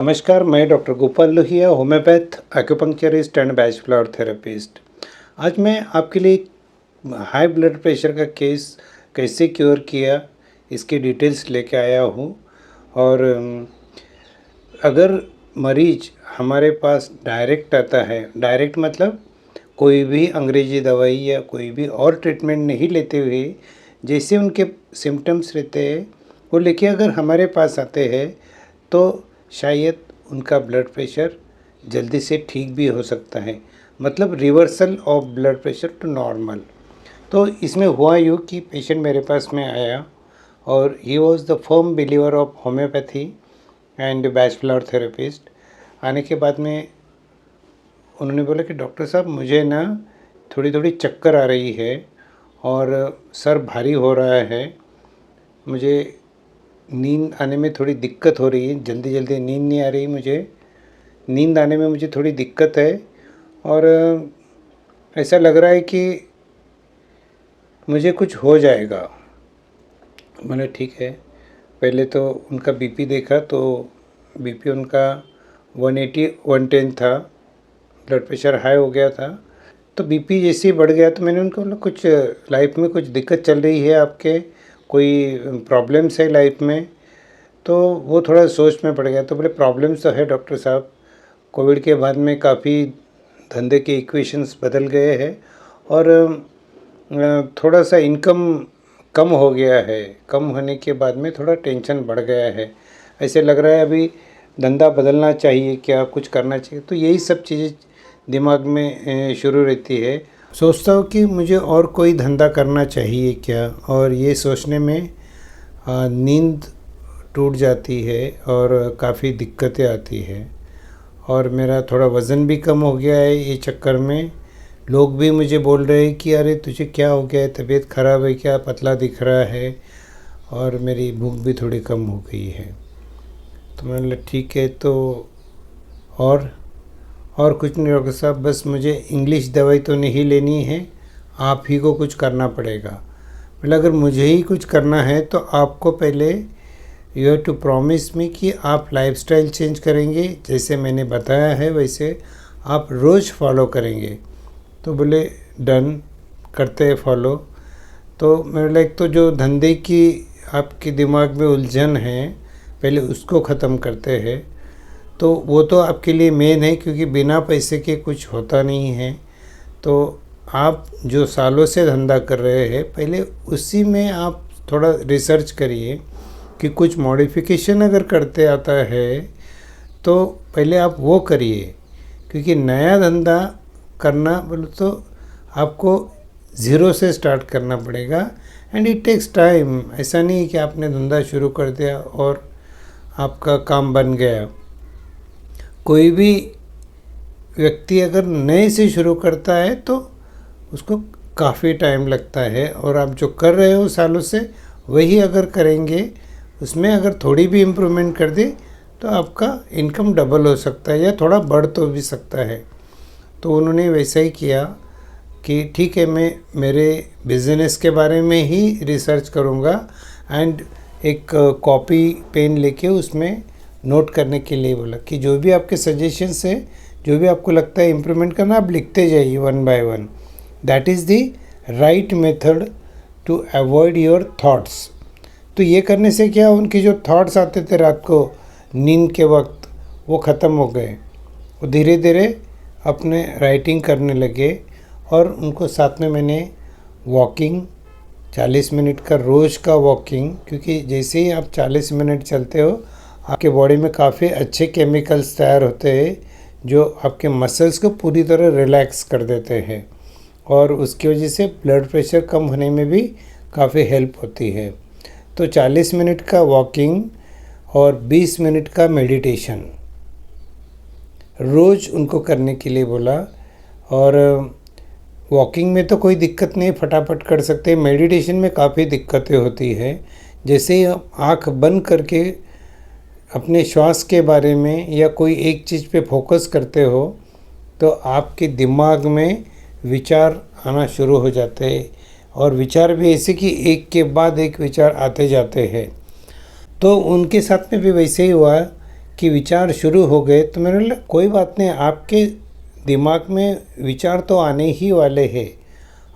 नमस्कार, मैं doctor Gopal Lohia, homeopath, acupuncturist and batch flower therapist. आज मैं आपके लिए हाई ब्लड प्रेशर का केस कैसे क्योर किया, इसकी डिटेल्स लेके आया हूँ। और अगर मरीज हमारे पास डायरेक्ट आता है, डायरेक्ट मतलब कोई भी अंग्रेजी दवाई या कोई भी और ट्रीटमेंट नहीं लेते हुए जैसे उनके सिम्टम्स रहते हैं वो लेके अगर हमारे पास आते हैं तो शायद उनका ब्लड प्रेशर जल्दी से ठीक भी हो सकता है, मतलब reversal of blood pressure to normal. तो इसमें हुआ यूँ कि पेशेंट मेरे पास में आया और he was the firm believer of homeopathy and batch flower therapist. आने के बाद में उन्होंने बोला कि डॉक्टर साहब मुझे ना थोड़ी थोड़ी चक्कर आ रही है और सर भारी हो रहा है, मुझे नींद आने में थोड़ी दिक्कत हो रही है, जल्दी जल्दी नींद नहीं आ रही, मुझे नींद आने में मुझे थोड़ी दिक्कत है और ऐसा लग रहा है कि मुझे कुछ हो जाएगा। मैंने ठीक है, पहले तो उनका बीपी देखा तो बीपी उनका 180/110 था, ब्लड प्रेशर हाई हो गया था। तो बीपी जैसे ही बढ़ गया तो मैंने उनको बोला कुछ लाइफ में कुछ दिक्कत चल रही है आपके, कोई प्रॉब्लम्स है लाइफ में। तो वो थोड़ा सोच में पड़ गया। तो बोले प्रॉब्लम्स तो है डॉक्टर साहब, कोविड के बाद में काफ़ी धंधे के इक्वेशंस बदल गए हैं और थोड़ा सा इनकम कम हो गया है, कम होने के बाद में थोड़ा टेंशन बढ़ गया है, ऐसे लग रहा है अभी धंधा बदलना चाहिए, क्या कुछ करना चाहिए। तो यही सब चीज़ें दिमाग में शुरू रहती है। सोचता हूँ कि मुझे और कोई धंधा करना चाहिए क्या, और ये सोचने में नींद टूट जाती है और काफ़ी दिक्कतें आती है। और मेरा थोड़ा वज़न भी कम हो गया है ये चक्कर में। लोग भी मुझे बोल रहे हैं कि अरे तुझे क्या हो गया है, तबीयत ख़राब है क्या, पतला दिख रहा है। और मेरी भूख भी थोड़ी कम हो गई है। तो मैंने बोला ठीक है, तो और कुछ नहीं डॉक्टर साहब, बस मुझे इंग्लिश दवाई तो नहीं लेनी है, आप ही को कुछ करना पड़ेगा। बोला अगर मुझे ही कुछ करना है तो आपको पहले you have to promise me कि आप लाइफस्टाइल चेंज करेंगे, जैसे मैंने बताया है वैसे आप रोज़ फॉलो करेंगे। तो बोले डन, करते हैं फॉलो। तो मेरे लिए एक तो जो धंधे की आपके दिमाग में उलझन है पहले उसको ख़त्म करते हैं। तो वो तो आपके लिए मेन है, क्योंकि बिना पैसे के कुछ होता नहीं है। तो आप जो सालों से धंधा कर रहे हैं पहले उसी में आप थोड़ा रिसर्च करिए कि कुछ मॉडिफिकेशन अगर करते आता है तो पहले आप वो करिए, क्योंकि नया धंधा करना बोलो तो आपको ज़ीरो से स्टार्ट करना पड़ेगा एंड इट टेक्स टाइम। ऐसा नहीं है कि आपने धंधा शुरू कर दिया और आपका काम बन गया। कोई भी व्यक्ति अगर नए से शुरू करता है तो उसको काफ़ी टाइम लगता है, और आप जो कर रहे हो सालों से वही अगर करेंगे, उसमें अगर थोड़ी भी इम्प्रूवमेंट कर दे तो आपका इनकम डबल हो सकता है या थोड़ा बढ़ तो भी सकता है। तो उन्होंने वैसा ही किया कि ठीक है, मैं मेरे बिज़नेस के बारे में ही रिसर्च करूँगा एंड एक कॉपी पेन लेके उसमें नोट करने के लिए बोला कि जो भी आपके सजेशंस है, जो भी आपको लगता है इम्प्रूवमेंट करना, आप लिखते जाइए one by one. That is the right method to avoid your thoughts. तो ये करने से क्या, उनके जो थॉट्स आते थे रात को नींद के वक्त वो ख़त्म हो गए। वो धीरे धीरे अपने राइटिंग करने लगे और उनको साथ में मैंने वॉकिंग 40 मिनट का रोज़ का वॉकिंग, क्योंकि जैसे ही आप 40 मिनट चलते हो आपके बॉडी में काफ़ी अच्छे केमिकल्स तैयार होते हैं जो आपके मसल्स को पूरी तरह रिलैक्स कर देते हैं, और उसकी वजह से ब्लड प्रेशर कम होने में भी काफ़ी हेल्प होती है। तो 40 मिनट का वॉकिंग और 20 मिनट का मेडिटेशन रोज़ उनको करने के लिए बोला। और वॉकिंग में तो कोई दिक्कत नहीं, फटाफट कर सकते। मेडिटेशन में काफ़ी दिक्कतें होती है। जैसे ही आप आँख बंद करके अपने श्वास के बारे में या कोई एक चीज़ पे फोकस करते हो तो आपके दिमाग में विचार आना शुरू हो जाते हैं, और विचार भी ऐसे कि एक के बाद एक विचार आते जाते हैं। तो उनके साथ में भी वैसे ही हुआ कि विचार शुरू हो गए तो मैंने बोला कोई बात नहीं, आपके दिमाग में विचार तो आने ही वाले हैं,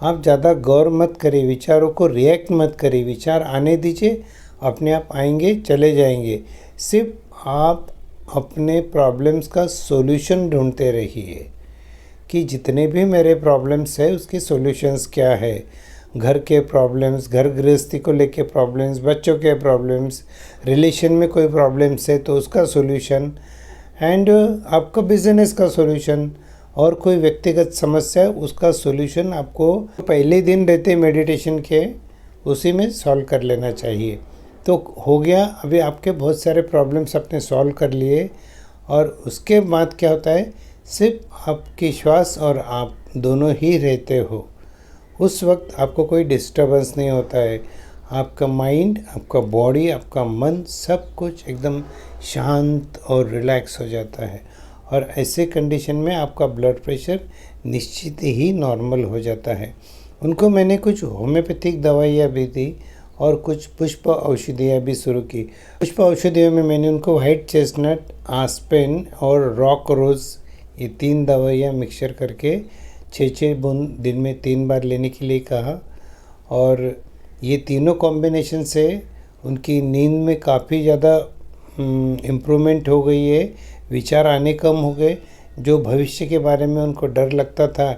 आप ज़्यादा गौर मत करिए, विचारों को रिएक्ट मत करिए, विचार आने दीजिए, अपने आप आएंगे चले जाएंगे। सिर्फ आप अपने प्रॉब्लम्स का सॉल्यूशन ढूंढते रहिए कि जितने भी मेरे प्रॉब्लम्स है उसके सॉल्यूशंस क्या है। घर के प्रॉब्लम्स, घर गृहस्थी को लेके प्रॉब्लम्स, बच्चों के प्रॉब्लम्स, रिलेशन में कोई प्रॉब्लम्स है तो उसका सॉल्यूशन, एंड आपका बिजनेस का सॉल्यूशन, और कोई व्यक्तिगत समस्या है उसका सॉल्यूशन आपको पहले दिन रहते मेडिटेशन के उसी में सॉल्व कर लेना चाहिए। तो हो गया, अभी आपके बहुत सारे प्रॉब्लम्स आपने सॉल्व कर लिए, और उसके बाद क्या होता है, सिर्फ आपकी श्वास और आप दोनों ही रहते हो। उस वक्त आपको कोई डिस्टर्बेंस नहीं होता है, आपका माइंड, आपका बॉडी, आपका मन सब कुछ एकदम शांत और रिलैक्स हो जाता है, और ऐसे कंडीशन में आपका ब्लड प्रेशर निश्चित ही नॉर्मल हो जाता है। उनको मैंने कुछ होम्योपैथिक दवाइयाँ भी दी और कुछ पुष्प औषधियाँ भी शुरू की। पुष्प औषधियों में मैंने उनको वाइट चेस्टनट, आस्पेन और रॉक रोज़, ये 3 दवाइयाँ मिक्सचर करके 6-6 बूंद दिन में 3 बार लेने के लिए कहा, और ये तीनों कॉम्बिनेशन से उनकी नींद में काफ़ी ज़्यादा इम्प्रूवमेंट हो गई है, विचार आने कम हो गए। जो भविष्य के बारे में उनको डर लगता था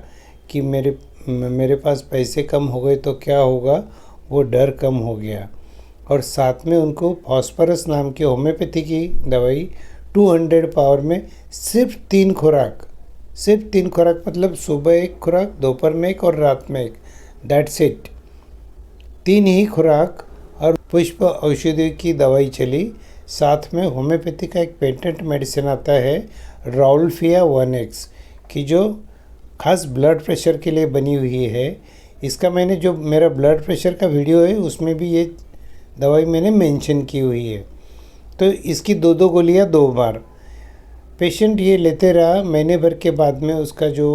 कि मेरे पास पैसे कम हो गए तो क्या होगा, वो डर कम हो गया। और साथ में उनको फॉस्फोरस नाम की होम्योपैथी की दवाई 200 पावर में सिर्फ 3 खुराक, सिर्फ 3 खुराक, मतलब सुबह 1 खुराक, दोपहर में 1 और रात में 1, दैट्स इट, 3 ही खुराक। और पुष्प औषधि की दवाई चली, साथ में होम्योपैथी का एक पेटेंट मेडिसिन आता है राउल्फिया 1X की, जो खास ब्लड प्रेशर के लिए बनी हुई है। इसका मैंने जो मेरा ब्लड प्रेशर का वीडियो है उसमें भी ये दवाई मैंने मेंशन की हुई है। तो इसकी 2-2 गोलियां 2 बार पेशेंट ये लेते रहा। महीने भर के बाद में उसका जो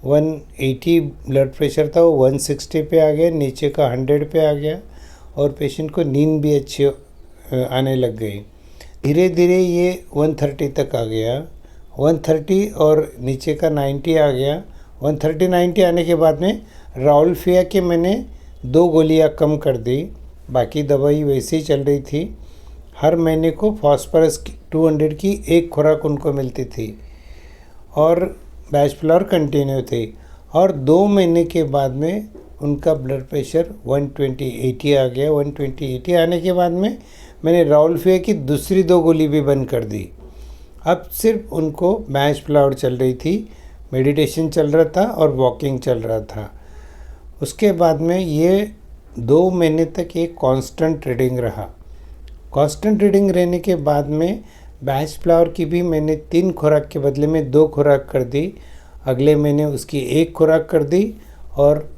180 ब्लड प्रेशर था वो 160 पे आ गया, नीचे का 100 पे आ गया, और पेशेंट को नींद भी अच्छी आने लग गई। धीरे धीरे ये 130 तक आ गया, 130 और नीचे का 90 आ गया। 130-90 आने के बाद में राउल्फिया के मैंने 2 गोलियां कम कर दी, बाकी दवाई वैसे ही चल रही थी। हर महीने को फॉस्फोरस 200 की 1 खुराक उनको मिलती थी, और बैच फ्लावर कंटिन्यू थी। और 2 महीने के बाद में उनका ब्लड प्रेशर 120/80 आ गया। 120/80 आने के बाद में मैंने राउल्फिया की दूसरी 2 गोली भी बंद कर दी। अब सिर्फ उनको बैच फ्लावर चल रही थी, मेडिटेशन चल रहा था और वॉकिंग चल रहा था। उसके बाद में ये 2 महीने तक एक कांस्टेंट रीडिंग रहा। कांस्टेंट रीडिंग रहने के बाद में बैच फ्लावर की भी मैंने 3 खुराक के बदले में 2 खुराक कर दी। अगले महीने उसकी 1 खुराक कर दी, और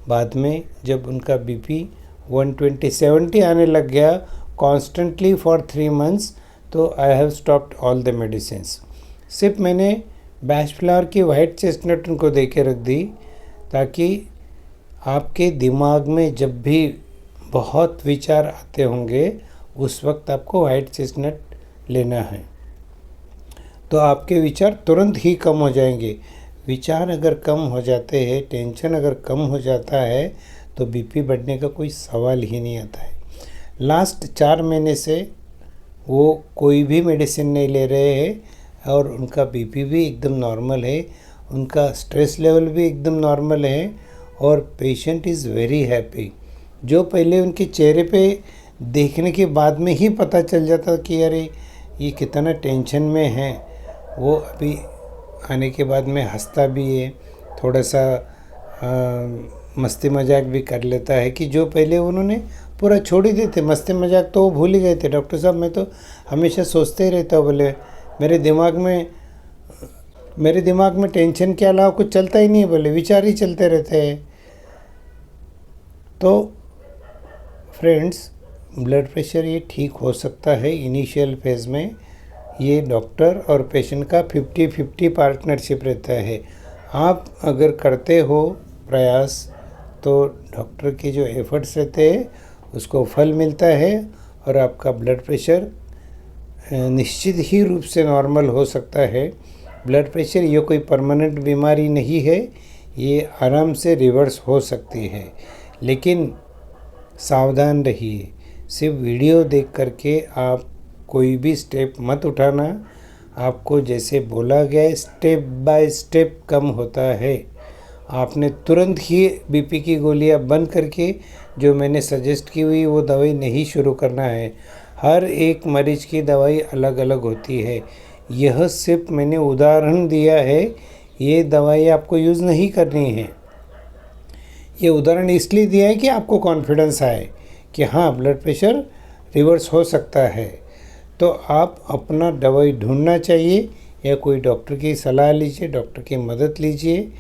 बाद में जब उनका बीपी 120/70 आने लग गया कॉन्स्टेंटली फॉर 3 मंथ्स, तो I have stopped all the medicines. सिर्फ मैंने बैच फ्लावर की वाइट चेस्टनट उनको दे के रख दी, ताकि आपके दिमाग में जब भी बहुत विचार आते होंगे उस वक्त आपको वाइट चेस्टनट लेना है, तो आपके विचार तुरंत ही कम हो जाएंगे। विचार अगर कम हो जाते हैं, टेंशन अगर कम हो जाता है, तो बीपी बढ़ने का कोई सवाल ही नहीं आता है। लास्ट 4 महीने से वो कोई भी मेडिसिन नहीं ले रहे हैं, और उनका बीपी भी एकदम नॉर्मल है, उनका स्ट्रेस लेवल भी एकदम नॉर्मल है, और पेशेंट इज़ वेरी हैप्पी। जो पहले उनके चेहरे पे देखने के बाद में ही पता चल जाता कि अरे ये कितना टेंशन में है, वो अभी आने के बाद में हंसता भी है, थोड़ा सा मस्ती मजाक भी कर लेता है, कि जो पहले उन्होंने पूरा छोड़ ही दिए थे, मस्ती मजाक तो वो भूल ही गए थे। डॉक्टर साहब मैं तो हमेशा सोचते ही रहता हूँ, बोले मेरे दिमाग में टेंशन के अलावा कुछ चलता ही नहीं है, बोले विचार ही चलते रहते हैं। तो फ्रेंड्स, ब्लड प्रेशर ये ठीक हो सकता है इनिशियल फेज़ में। ये डॉक्टर और पेशेंट का 50-50 पार्टनरशिप रहता है। आप अगर करते हो प्रयास, तो डॉक्टर के जो एफर्ट्स रहते हैं उसको फल मिलता है, और आपका ब्लड प्रेशर निश्चित ही रूप से नॉर्मल हो सकता है। ब्लड प्रेशर ये कोई परमानेंट बीमारी नहीं है, ये आराम से रिवर्स हो सकती है, लेकिन सावधान रहिए। सिर्फ वीडियो देख करके आप कोई भी स्टेप मत उठाना। आपको जैसे बोला गया स्टेप बाय स्टेप कम होता है। आपने तुरंत ही बीपी की गोलियां बंद करके जो मैंने सजेस्ट की हुई वो दवाई नहीं शुरू करना है। हर एक मरीज की दवाई अलग अलग होती है। यह सिर्फ मैंने उदाहरण दिया है, ये दवाई आपको यूज़ नहीं करनी है। ये उदाहरण इसलिए दिया है कि आपको कॉन्फिडेंस आए कि हाँ ब्लड प्रेशर रिवर्स हो सकता है। तो आप अपना दवाई ढूंढना चाहिए या कोई डॉक्टर की सलाह लीजिए, डॉक्टर की मदद लीजिए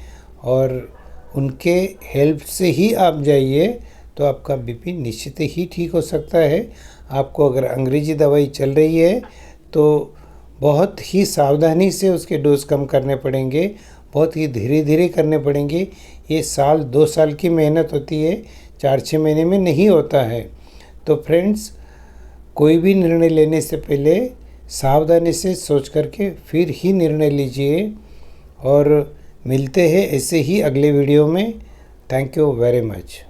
और उनके हेल्प से ही आप जाइए, तो आपका बीपी निश्चित ही ठीक हो सकता है। आपको अगर अंग्रेजी दवाई चल रही है तो बहुत ही सावधानी से उसके डोज कम करने पड़ेंगे, बहुत ही धीरे धीरे करने पड़ेंगे। ये साल 2 साल की मेहनत होती है, 4-6 महीने में नहीं होता है। तो फ्रेंड्स, कोई भी निर्णय लेने से पहले सावधानी से सोच करके फिर ही निर्णय लीजिए। और मिलते हैं ऐसे ही अगले वीडियो में। Thank you very much.